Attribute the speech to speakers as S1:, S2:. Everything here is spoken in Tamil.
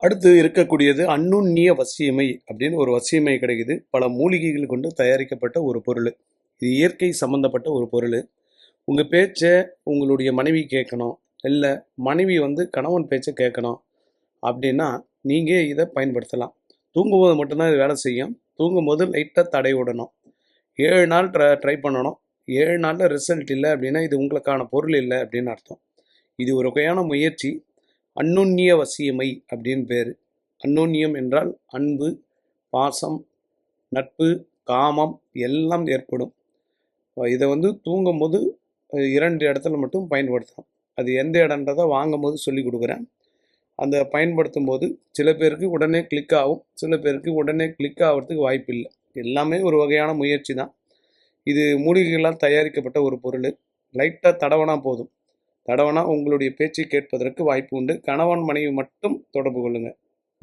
S1: அடுத்து இருக்கக்கூடியது அந்நுண்ணிய வசியமை அப்படின்னு ஒரு வசியமை கிடைக்குது. பல மூலிகைகள் கொண்டு தயாரிக்கப்பட்ட ஒரு பொருள். இது இயற்கை சம்பந்தப்பட்ட ஒரு பொருள். உங்கள் பேச்சை உங்களுடைய மனைவி கேட்கணும், இல்லை மனைவி கணவன் பேச்சை கேட்கணும் அப்படின்னா நீங்கள் இதை பயன்படுத்தலாம். தூங்கும்போது மட்டும்தான் இது வேலை செய்யும். தூங்கும்போது லைட்டாக தடை விடணும். 7 நாள் ட்ரை பண்ணணும். 7 நாளில் ரிசல்ட் இல்லை அப்படின்னா இது உங்களுக்கான பொருள் இல்லை அப்படின்னு அர்த்தம். இது ஒரு வகையான முயற்சி. அந்நுண்ணிய வசியமை அப்படின்னு பேர். அந்நுண்ணியம் என்றால் அன்பு, பாசம், நட்பு, காமம் எல்லாம் ஏற்படும். இதை தூங்கும்போது 2 இடத்துல மட்டும் பயன்படுத்தலாம். அது எந்த இடன்றதை வாங்கும்போது சொல்லி கொடுக்குறேன். அந்த பயன்படுத்தும் போது சில பேருக்கு உடனே கிளிக் ஆகும், சில பேருக்கு உடனே கிளிக் ஆகிறதுக்கு வாய்ப்பு இல்லை. எல்லாமே ஒரு வகையான முயற்சி தான். இது மூலிகைகளால் தயாரிக்கப்பட்ட ஒரு பொருள். லைட்டாக தடவனா போதும். தடவனா உங்களுடைய பேச்சை கேட்பதற்கு வாய்ப்பு உண்டு. கணவன் மனைவி மட்டும் தொடர்பு கொள்ளுங்கள்.